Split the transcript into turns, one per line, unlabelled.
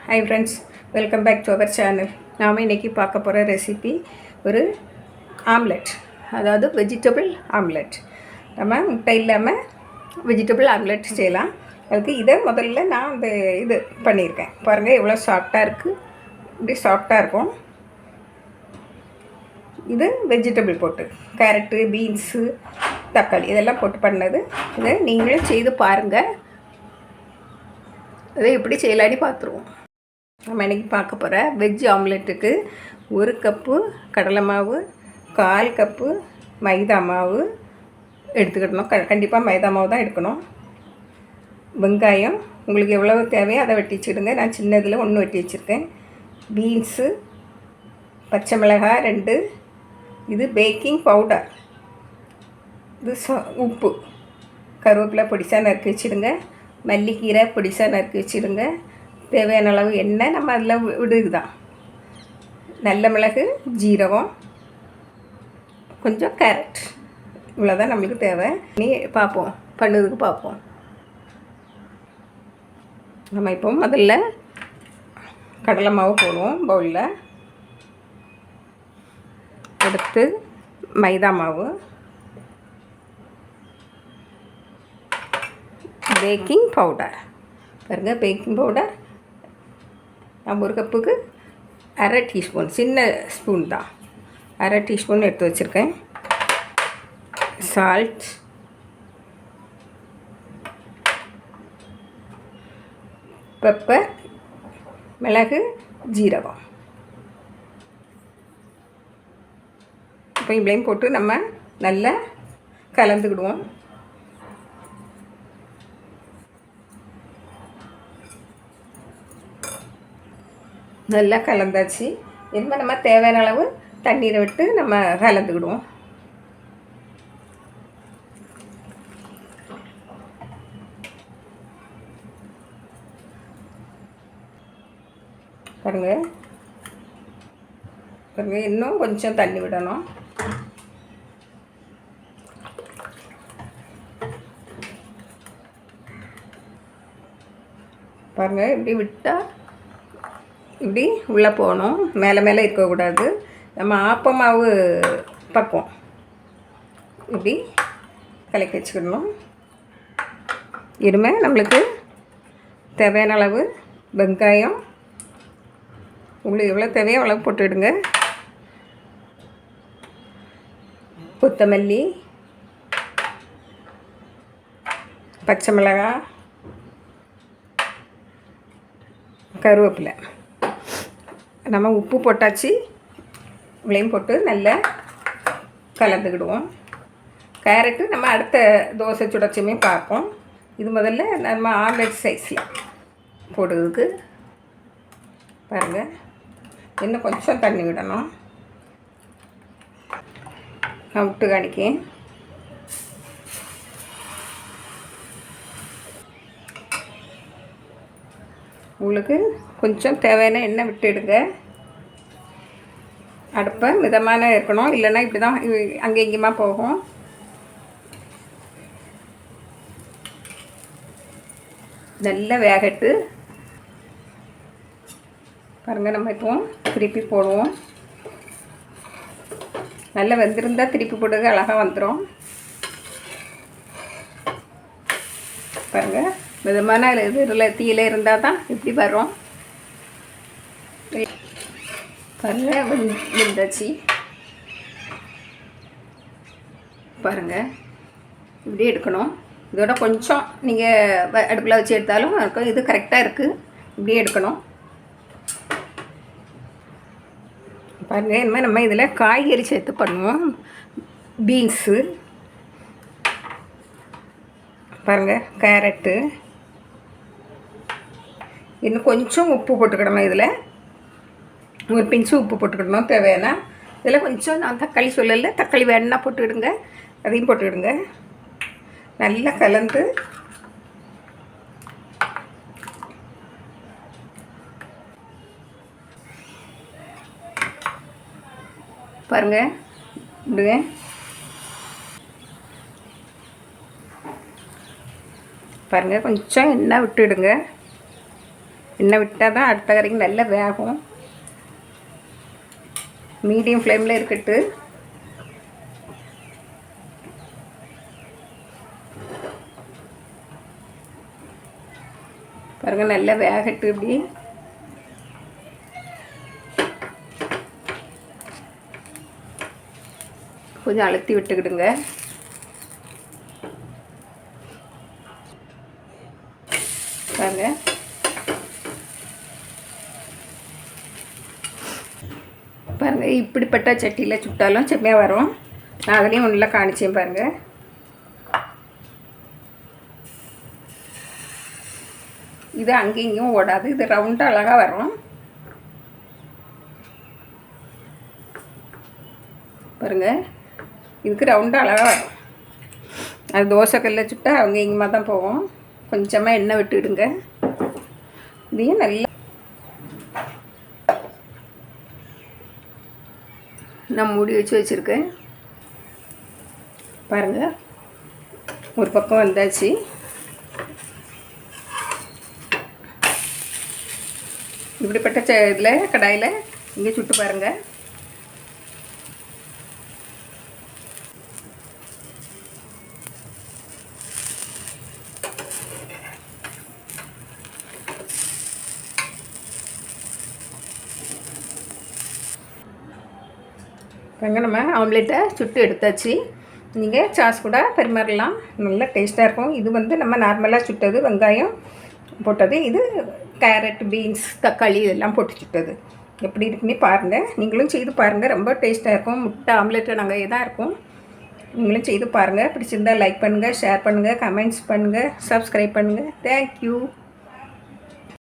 Hi friends, welcome back to our channel. நாம் இன்னைக்கு பார்க்க போகிற ரெசிபி ஒரு ஆம்லெட், அதாவது வெஜிடபிள் ஆம்லெட். நம்ம முட்டை இல்லாமல் வெஜிடபிள் ஆம்லெட் செய்யலாம். அதுக்கு இதை முதல்ல நான் இது பண்ணியிருக்கேன். பாருங்கள் எவ்வளோ சாஃப்டாக இருக்குது, இப்படி சாஃப்டாக இருக்கும். இது வெஜிடபிள் போட்டு கேரட்டு, பீன்ஸு, தக்காளி இதெல்லாம் போட்டு பண்ணது. இதை நீங்களும் செய்து பாருங்கள். அதை எப்படி செய்யலான்னு பார்த்துருவோம். நம்ம இன்றைக்கி பார்க்க போகிற வெஜ் ஆம்லெட்டுக்கு 1 கப்பு கடலை மாவு, 1/4 கப்பு மைதா மாவு எடுத்துக்கிடணும். கண்டிப்பாக மைதா மாவு தான் எடுக்கணும். வெங்காயம் உங்களுக்கு எவ்வளவு தேவையோ அதை வெட்டி வச்சுடுங்க. நான் சின்னதில் 1 வெட்டி வச்சுருக்கேன். பீன்ஸு, பச்சை மிளகாய் 2, இது பேக்கிங் பவுடர், இது உப்பு, கருவேப்பிலை பொடிசாக நறுக்கி வச்சுடுங்க. மல்லிக்கீரை பொடிசாக நறுக்கி வச்சுடுங்க. தேவையான அளவு எண்ணெய் நம்ம அதில் விடுதுதான். நல்ல மிளகு, ஜீரகம், கொஞ்சம் கேரட், இவ்வளோதான் நம்மளுக்கு தேவை. நீ பார்ப்போம், பண்ணுறதுக்கு பார்ப்போம். நம்ம இப்போ முதல்ல கடலை மாவு போடுவோம் பவுலில். அடுத்து மைதா மாவு, பேக்கிங் பவுடர். பாருங்கள், பேக்கிங் பவுடர் நம்ம 1 கப்புக்கு 1/2 டீஸ்பூன், சின்ன ஸ்பூன் தான், 1/2 டீஸ்பூன் எடுத்து வச்சுருக்கேன். சால்ட், பெப்பர், மிளகு, ஜீரகம். இப்போ இப்படியும் போட்டு நம்ம நல்லா கலந்துக்கிடுவோம். நல்லா கலந்தாச்சு. இனிமேல் நம்ம தேவையான அளவு தண்ணீரை விட்டு நம்ம கலந்துக்கிடுவோம். பாருங்கள் பாருங்கள், இன்னும் கொஞ்சம் தண்ணி விடணும். பாருங்கள், இப்படி விட்டால் இப்படி உள்ளே போகணும், மேலே மேலே இருக்கக்கூடாது. நம்ம ஆப்பமாவு பக்குவோம், இப்படி கலக்கி வச்சுக்கிடணும். இனிமேல் நம்மளுக்கு தேவையான அளவு வெங்காயம், உங்களுக்கு எவ்வளோ தேவையோ அவ்வளோ போட்டுவிடுங்க. கொத்தமல்லி, பச்சை மிளகாய், கருவேப்பிலை. நம்ம உப்பு போட்டாச்சு. இவ்வளையும் போட்டு நல்லா கலந்துக்கிடுவோம். கேரட்டு நம்ம அடுத்த தோசை சுடச்சுமே பார்ப்போம். இது முதல்ல நம்ம ஆம்லெட் சைஸில் போடுறதுக்கு. பாருங்கள், இன்னும் கொஞ்சம் தண்ணி விடணும். நான் விட்டு காணிக்கேன். உங்களுக்கு கொஞ்சம் தேவையான எண்ணெய் விட்டுடுங்க. அடுப்பை மிதமான இருக்கணும், இல்லைன்னா இப்படி தான் அங்கே இங்கேயுமா போகும். நல்லா வேகட்டு. பாருங்கள், நம்ம இப்போ திருப்பி போடுவோம். நல்லா வெந்திருந்தால் திருப்பி போடுங்க, அழகாக வந்துடும். பாருங்கள், மிதமான இதில் தீயில இருந்தால் தான் இப்படி வரும். பாருங்கள், வெந்தாச்சு. பாருங்கள், இப்படி எடுக்கணும். இதோட கொஞ்சம் நீங்கள் அடுப்பில் வச்சு எடுத்தாலும் இருக்கும். இது கரெக்டாக இருக்குது, இப்படியே எடுக்கணும். பாருங்கள், இனிமேல் நம்ம இதில் காய்கறி சேர்த்து பண்ணுவோம். பீன்ஸு, பாருங்கள், கேரட்டு, இன்னும் கொஞ்சம் உப்பு போட்டுக்கிடணும். இதில் 1 பிஞ்சு உப்பு போட்டுக்கிடணும் தேவையான. இதில் கொஞ்சம் நான் தக்காளி சொல்லலை, தக்காளி வேணுன்னா போட்டுக்கிடுங்க, அதையும் போட்டுக்கிடுங்க. நல்லா கலந்து பாருங்கள், விடுங்க. பாருங்கள், கொஞ்சம் எண்ணெய் விட்டுடுங்க. எண்ணெய் விட்டால் தான் அடுத்த கறிக்கு நல்லா வேகும். மீடியம் ஃப்ளேமில் இருக்கட்டு. பாருங்கள் நல்லா வேகட்டு. இப்படி கொஞ்சம் அழுத்தி விட்டுக்கிடுங்க. பாருங்க பாருங்கள் இப்படிப்பட்ட சட்டியில் சுட்டாலும் செம்மையாக வரும். நான் அதுலேயும் ஒன்றில் காணிச்சேன் பாருங்கள். இது அங்கேயும் இங்கேயும் ஓடாது. இது ரவுண்டாக அழகாக வரும். பாருங்கள் இதுக்கு ரவுண்டாக அழகாக வரும். அது தோசைக்கல்ல சுட்டால் அவங்க இங்கேமா தான் போகும். கொஞ்சமாக எண்ணெய் விட்டுடுங்க. இதையும் நல்லா நான் மூடி வச்சுருக்கேன். பாருங்கள் ஒரு பக்கம் வந்தாச்சு. இப்படிப்பட்ட இதில் கடாயில் இங்கே சுட்டு பாருங்கள். நம்ம ஆம்லேட்டை சுட்டு எடுத்தாச்சு. நீங்கள் சாஸ் கூட பரிமாறலாம். நல்லா டேஸ்ட்டாக இருக்கும். இது வந்து நம்ம நார்மலாக சுட்டது, வெங்காயம் போட்டது. இது கேரட், பீன்ஸ், தக்காளி இதெல்லாம் போட்டு சுட்டது. எப்படி இருக்குன்னு பாருங்கள். நீங்களும் செய்து பாருங்கள். ரொம்ப டேஸ்ட்டாக இருக்கும். முட்டை ஆம்லேட்டு நாங்கள் இதாக இருக்கும். நீங்களும் செய்து பாருங்கள். பிடிச்சிருந்தால் லைக் பண்ணுங்கள், ஷேர் பண்ணுங்கள், கமெண்ட்ஸ் பண்ணுங்கள், சப்ஸ்கிரைப் பண்ணுங்கள். தேங்க்யூ.